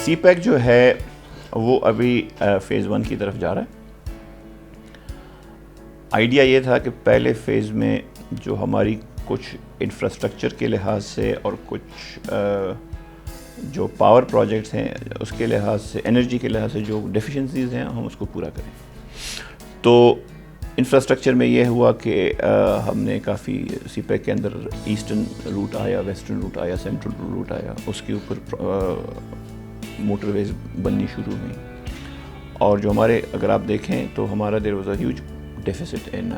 سی pack جو ہے وہ ابھی فیز 1 کی طرف جا رہا ہے. آئیڈیا یہ تھا کہ پہلے فیز میں جو ہماری کچھ انفراسٹرکچر کے لحاظ سے اور کچھ جو پاور پروجیکٹس ہیں اس کے لحاظ سے، انرجی کے لحاظ سے جو ڈیفیشنسیز ہیں ہم اس کو پورا کریں. تو انفراسٹرکچر میں یہ ہوا کہ ہم نے کافی سی پیک کے اندر ایسٹرن روٹ آیا، ویسٹرن روٹ آیا، سینٹرل روٹ آیا، اس کے اوپر موٹر ویز بننی شروع ہوئی. اور جو ہمارے اگر آپ دیکھیں تو ہمارا there was a huge deficits in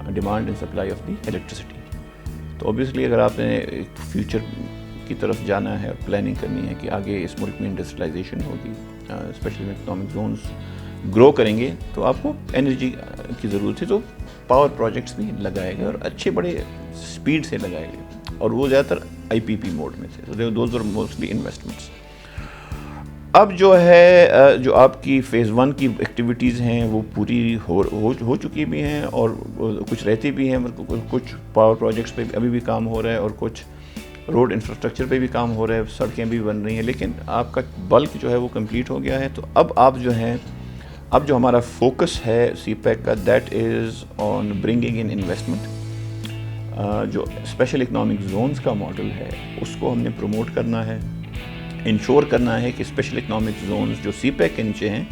demand and supply of the electricity. تو اوبیسلی اگر آپ نے ایک فیوچر کی طرف جانا ہے اور پلاننگ کرنی ہے کہ آگے اس ملک میں انڈسٹریلائزیشن ہوگی، اسپیشلی اکنامک زونز گرو کریں گے، تو آپ کو انرجی کی ضرورت ہے. تو پاور پروجیکٹس بھی لگائے گئے اور اچھے بڑے سپیڈ سے لگائے گئے، اور وہ زیادہ تر آئی پی پی موڈ میں تھے. Those are mostly investments. اب جو ہے جو آپ کی فیز 1 کی ایکٹیویٹیز ہیں وہ پوری ہو چکی بھی ہیں، اور کچھ رہتی بھی ہیں. کچھ پاور پروجیکٹس پہ ابھی بھی کام ہو رہا ہے، اور کچھ روڈ انفراسٹرکچر پہ بھی کام ہو رہا ہے، سڑکیں بھی بن رہی ہیں. لیکن آپ کا بلک جو ہے وہ کمپلیٹ ہو گیا ہے. تو اب آپ جو ہیں، اب جو ہمارا فوکس ہے سی پیک کا، that is on bringing in investment. جو اسپیشل اکنامک زونز کا ماڈل ہے اس کو ہم نے پروموٹ کرنا ہے، انشور کرنا ہے کہ اسپیشل اکنامک زونز جو سی پیک کے نیچے ہیں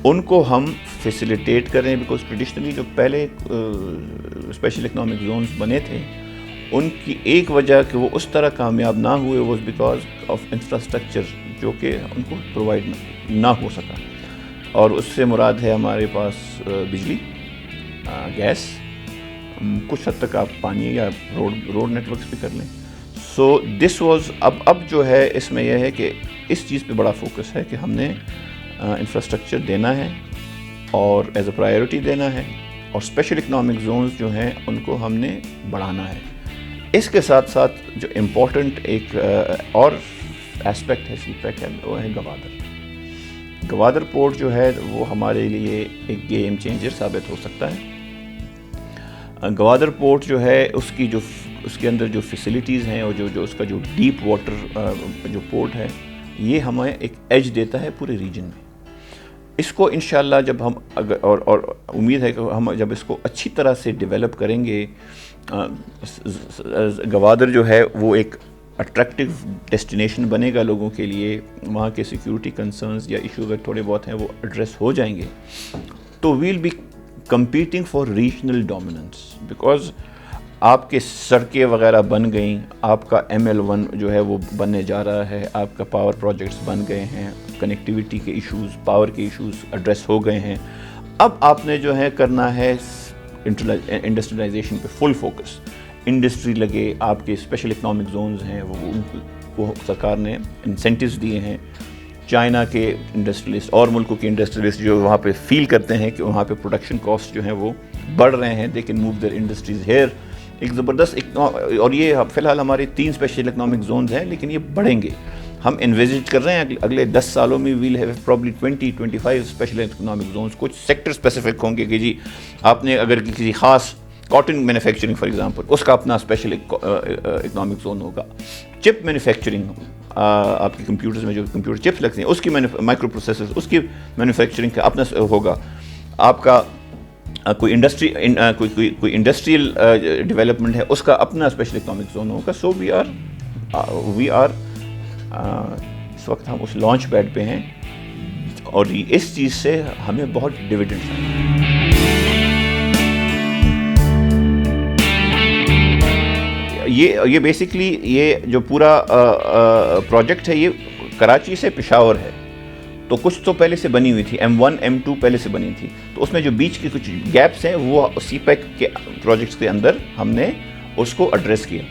ان کو ہم فیسیلیٹیٹ کریں. بیکاز ٹریڈیشنلی جو پہلے اسپیشل اکنامک زونز بنے تھے ان کی ایک وجہ کہ وہ اس طرح کامیاب نہ ہوئے واز بیکاز آف انفراسٹرکچر جو کہ ان کو پرووائڈ نہ ہو سکا. اور اس سے مراد ہے ہمارے پاس بجلی، گیس، کچھ حد تک آپ پانی یا روڈ نیٹ ورکس بھی کر لیں. سو دس واز اب جو ہے اس میں یہ ہے کہ اس چیز پہ بڑا فوکس ہے کہ ہم نے انفراسٹرکچر دینا ہے اور ایز اے پرائیورٹی دینا ہے، اور اسپیشل اکنامک زونز جو ہیں ان کو ہم نے بڑھانا ہے. اس کے ساتھ ساتھ جو امپورٹنٹ ایک اور ایسپیکٹ ہے سی پیک ہے وہ ہے گوادر. گوادر پورٹ جو ہے وہ ہمارے لیے ایک گیم چینجر ثابت ہو سکتا ہے. گوادر پورٹ جو ہے اس کے اندر جو فیسلٹیز ہیں اور جو اس کا جو ڈیپ واٹر جو پورٹ ہے یہ ہمیں ایک ایج دیتا ہے پورے ریجن میں. اس کو انشاءاللہ جب ہم اور امید ہے کہ ہم جب اس کو اچھی طرح سے ڈیولپ کریں گے، گوادر جو ہے وہ ایک اٹریکٹیو ڈیسٹینیشن بنے گا لوگوں کے لیے. وہاں کے سیکیورٹی کنسرنز یا ایشو اگر تھوڑے بہت ہیں وہ ایڈریس ہو جائیں گے تو we'll be competing for regional dominance. Because آپ کے سڑکیں وغیرہ بن گئیں، آپ کا ML1 جو ہے وہ بننے جا رہا ہے، آپ کا پاور پروجیکٹس بن گئے ہیں، کنیکٹیویٹی کے ایشوز، پاور کے ایشوز ایڈریس ہو گئے ہیں. اب آپ نے جو ہے کرنا ہے انڈسٹریلائزیشن پہ فل فوکس. انڈسٹری لگے، آپ کے اسپیشل اکنامک زونز ہیں وہ سرکار نے انسینٹیوز دیے ہیں. چائنا کے انڈسٹریلسٹ اور ملکوں کے انڈسٹریلسٹ جو وہاں پہ فیل کرتے ہیں کہ وہاں پہ پروڈکشن کاسٹ جو ہیں وہ بڑھ رہے ہیں، they can move their industries here. ایک زبردست اور یہ فی الحال ہمارے 3 اسپیشل اکنامک زونز ہیں، لیکن یہ بڑھیں گے. ہم انویزٹ کر رہے ہیں اگلے 10 سالوں میں we'll have probably 20-25 special economic zones. کچھ سیکٹر اسپیسیفک ہوں گے کہ جی آپ نے اگر کسی خاص کاٹن مینوفیکچرنگ فار ایگزامپل اس کا اپنا اسپیشل اکنامک زون ہوگا. چپ مینوفیکچرنگ، آپ کے کمپیوٹرز میں جو کمپیوٹر چپس لگتے ہیں اس کی مائکرو پروسیسرز اس کی مینوفیکچرنگ کا اپنا ہوگا. آپ کا کوئی انڈسٹریل ڈیولپمنٹ ہے اس کا اپنا اسپیشل اکنامک زون ہوگا. سو وی آر اس وقت ہم اس لانچ پیڈ پہ ہیں اور اس چیز سے ہمیں بہت ڈویڈنڈ ہیں. یہ بیسکلی یہ جو پورا پروجیکٹ ہے یہ کراچی سے پشاور ہے. تو کچھ تو پہلے سے بنی ہوئی تھی، M1 M2 پہلے سے بنی تھی. تو اس میں جو بیچ کے کچھ گیپس ہیں وہ سی پیک کے پروجیکٹس کے اندر ہم نے اس کو ایڈریس کیا.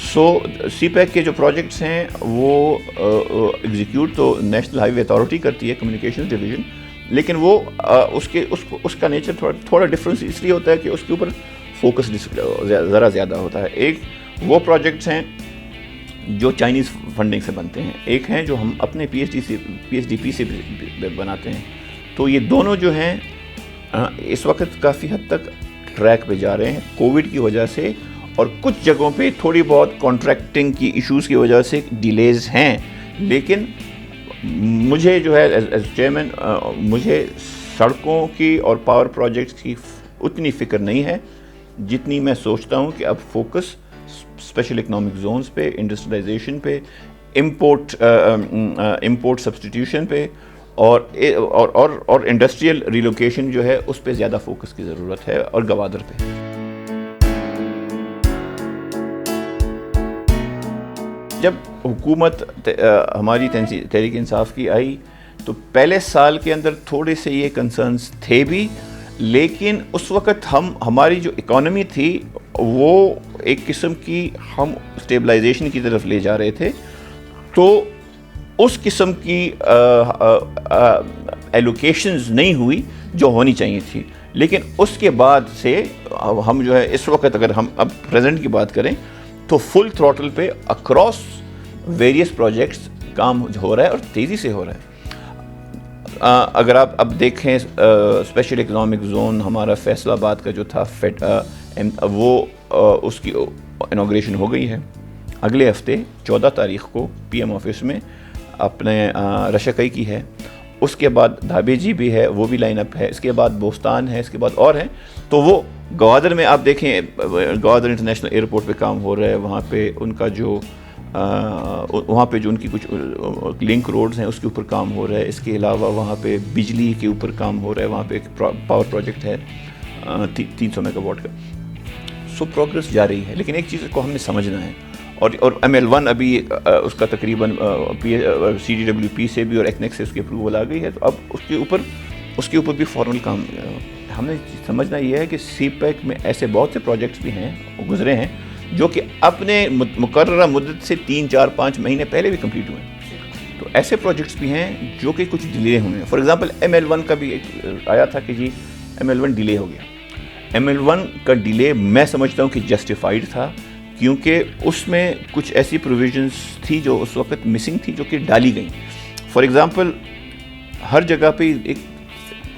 سو سی پیک کے جو پروجیکٹس ہیں وہ ایگزیکیوٹ تو نیشنل ہائی وے اتھارٹی کرتی ہے، کمیونیکیشن ڈویژن. لیکن وہ اس کا نیچر تھوڑا ڈفرینس اس لیے ہوتا ہے کہ اس کے اوپر فوکس ذرا زیادہ ہوتا ہے. ایک وہ پروجیکٹس ہیں جو چائنیز فنڈنگ سے بنتے ہیں، ایک ہیں جو ہم اپنے PSDP سے بناتے ہیں. تو یہ دونوں جو ہیں اس وقت کافی حد تک ٹریک پہ جا رہے ہیں کووڈ کی وجہ سے، اور کچھ جگہوں پہ تھوڑی بہت کانٹریکٹنگ کی ایشوز کی وجہ سے ڈیلیز ہیں. لیکن مجھے جو ہے ایز چیئرمین مجھے سڑکوں کی اور پاور پروجیکٹس کی اتنی فکر نہیں ہے جتنی میں سوچتا ہوں کہ اب فوکس اسپیشل اکنامک زونز پہ، انڈسٹریلائزیشن پہ، امپورٹ سبسٹیٹیوشن پہ اور انڈسٹریل ریلوکیشن جو ہے اس پہ زیادہ فوکس کی ضرورت ہے، اور گوادر پہ. جب حکومت ہماری تحریک انصاف کی آئی تو پہلے سال کے اندر تھوڑے سے یہ کنسرنس تھے بھی، لیکن اس وقت ہماری جو اکانومی تھی وہ ایک قسم کی ہم اسٹیبلائزیشن کی طرف لے جا رہے تھے، تو اس قسم کی ایلوکیشنز نہیں ہوئی جو ہونی چاہیے تھی. لیکن اس کے بعد سے ہم جو ہے اس وقت اگر ہم اب پریزنٹ کی بات کریں تو فل تھروٹل پہ اکراس ویریس پروجیکٹس کام ہو رہا ہے اور تیزی سے ہو رہا ہے. اگر آپ اب دیکھیں اسپیشل اکنامک زون ہمارا فیصل آباد کا جو تھا وہ اس کی انوگریشن ہو گئی ہے. اگلے ہفتے 14 تاریخ کو پی ایم آفس میں اپنے رشکئی کی ہے. اس کے بعد دھابے جی بھی ہے، وہ بھی لائن اپ ہے. اس کے بعد بوستان ہے، اس کے بعد اور ہیں. تو وہ گوادر میں آپ دیکھیں گوادر انٹرنیشنل ایئرپورٹ پہ کام ہو رہا ہے. وہاں پہ ان کا جو ان کی کچھ لنک روڈز ہیں اس کے اوپر کام ہو رہا ہے. اس کے علاوہ وہاں پہ بجلی کے اوپر کام ہو رہا ہے. وہاں پہ ایک پاور پروجیکٹ ہے 300 میگا واٹ کا. سو پروگرس جاری ہے، لیکن ایک چیز کو ہم نے سمجھنا ہے. اور ML1 ابھی اس کا تقریباً CDWP سے بھی اور ایکنیک سے اس کی اپروول آ گئی ہے. تو اب اس کے اوپر بھی فارمل کام ہم نے سمجھنا یہ ہے کہ سی پیک میں ایسے بہت سے پروجیکٹس بھی ہیں گزرے ہیں جو کہ اپنے مقررہ مدت سے 3 4 5 مہینے پہلے بھی کمپلیٹ ہوئے ہیں. تو ایسے پروجیکٹس بھی ہیں جو کہ کچھ ڈیلے ہوئے ہیں. فار ایگزامپل ML1 کا بھی ایک آیا تھا کہ جی ML1 ڈیلے ہو گیا. ML1 کا ڈیلے میں سمجھتا ہوں کہ جسٹیفائڈ تھا، کیونکہ اس میں کچھ ایسی پروویژنس تھی جو اس وقت مسنگ تھی جو کہ ڈالی گئیں. فار ایگزامپل ہر جگہ پہ ایک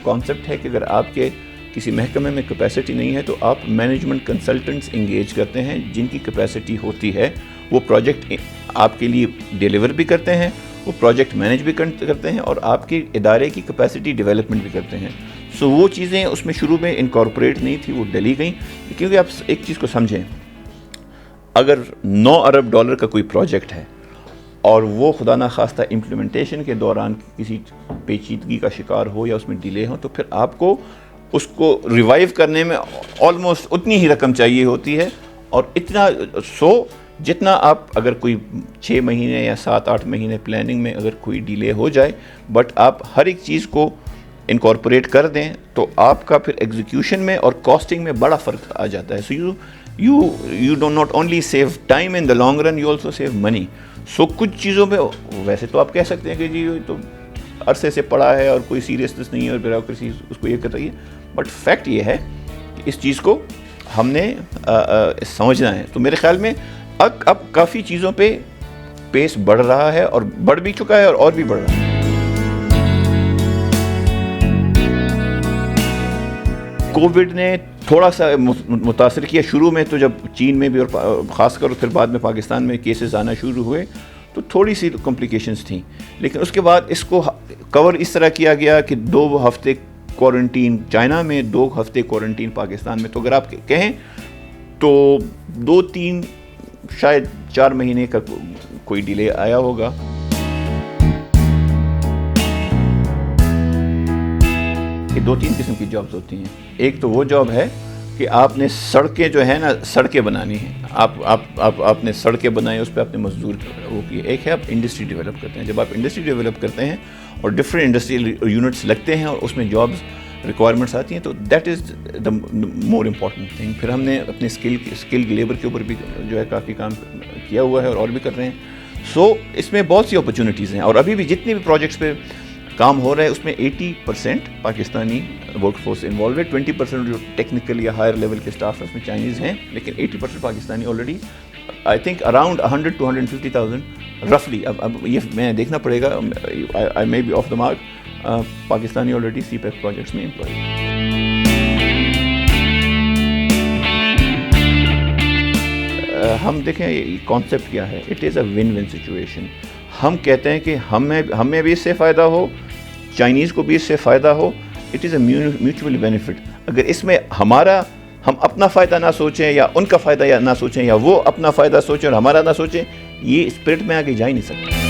کانسیپٹ ہے کہ اگر آپ کے کسی محکمے میں کیپیسٹی نہیں ہے تو آپ مینجمنٹ کنسلٹنٹس انگیج کرتے ہیں جن کی کیپیسٹی ہوتی ہے. وہ پروجیکٹ آپ کے لیے ڈیلیور بھی کرتے ہیں، وہ پروجیکٹ مینیج بھی کرتے ہیں، اور آپ کے ادارے کی کیپیسٹی ڈیولپمنٹ بھی کرتے ہیں. سو وہ چیزیں اس میں شروع میں انکارپوریٹ نہیں تھی، وہ ڈلی گئیں. کیونکہ آپ ایک چیز کو سمجھیں، اگر 9 ارب ڈالر کا کوئی پروجیکٹ ہے اور وہ خدا نخواستہ امپلیمنٹیشن کے دوران کسی پیچیدگی کا شکار ہو یا اس میں ڈیلے ہو، تو پھر آپ کو اس کو ریوائیو کرنے میں آلموسٹ اتنی ہی رقم چاہیے ہوتی ہے. اور اتنا جتنا آپ اگر کوئی 6 مہینے یا 7 8 مہینے پلاننگ میں اگر کوئی ڈیلے ہو جائے، بٹ آپ ہر ایک چیز کو انکارپوریٹ کر دیں، تو آپ کا پھر ایگزیکیوشن میں اور کاسٹنگ میں بڑا فرق آ جاتا ہے. سو you do not only save time in the long run, you also save money. سو کچھ چیزوں پہ ویسے تو آپ کہہ سکتے ہیں کہ جی تو عرصے سے پڑا ہے اور کوئی سیریسنس نہیں ہے اور بیوروکریسی اس کو یہ کر رہی ہے، بٹ فیکٹ یہ ہے کہ اس چیز کو ہم نے سمجھنا ہے. تو میرے خیال میں اب کافی چیزوں پہ پیس بڑھ رہا ہے، اور بڑھ بھی چکا ہے اور بھی بڑھ رہا ہے. کووڈ نے تھوڑا سا متاثر کیا شروع میں. تو جب چین میں بھی اور خاص کر پھر بعد میں پاکستان میں کیسز آنا شروع ہوئے تو تھوڑی سی کمپلیکیشنز تھیں، لیکن اس کے بعد اس کو کور اس طرح کیا گیا کہ 2 ہفتے کوارنٹین چائنا میں، 2 ہفتے کوارنٹین پاکستان میں. تو اگر آپ کہیں تو 2-3 شاید 4 مہینے کا کوئی ڈیلے آیا ہوگا. کہ 2-3 قسم کی جابز ہوتی ہیں. ایک تو وہ جاب ہے کہ آپ نے سڑکیں جو ہے نا سڑکیں بنانی ہیں، آپ نے سڑکیں بنائیں، اس پہ آپ نے مزدور وہ کیے. ایک ہے آپ انڈسٹری ڈیولپ کرتے ہیں. جب آپ انڈسٹری ڈیولپ کرتے ہیں اور ڈفرینٹ انڈسٹریل یونٹس لگتے ہیں اور اس میں جابز ریکوائرمنٹس آتی ہیں، تو that is the more important thing. پھر ہم نے اپنے اسکل لیبر کے اوپر بھی جو ہے کافی کام کیا ہوا ہے اور بھی کر رہے ہیں. سو اس میں بہت سی اپرچونیٹیز ہیں، اور ابھی بھی جتنے بھی پروجیکٹس پہ کام ہو رہا ہے اس میں 80% پاکستانی ورک فورس انوالو ہے. 20% جو ٹیکنیکل یا ہائر لیول کے اسٹاف اس میں چائنیز ہیں، لیکن 80% Pakistani already. I think around 100 to 150,000 رفلی. اب یہ میں دیکھنا پڑے گا، I may be off the mark, Pakistani already CPEC projects میں امپلائی. ہم دیکھیں کانسیپٹ کیا ہے. It is a win win situation. ہم کہتے ہیں کہ ہمیں بھی اس سے فائدہ ہو, چائنیز کو بھی اس سے فائدہ ہو. It is a mutually benefit. اگر اس میں ہم اپنا فائدہ نہ سوچیں یا ان کا فائدہ نہ سوچیں, یا وہ اپنا فائدہ سوچیں اور ہمارا نہ سوچیں, یہ اسپرٹ میں آگے جا ہی نہیں سکتا.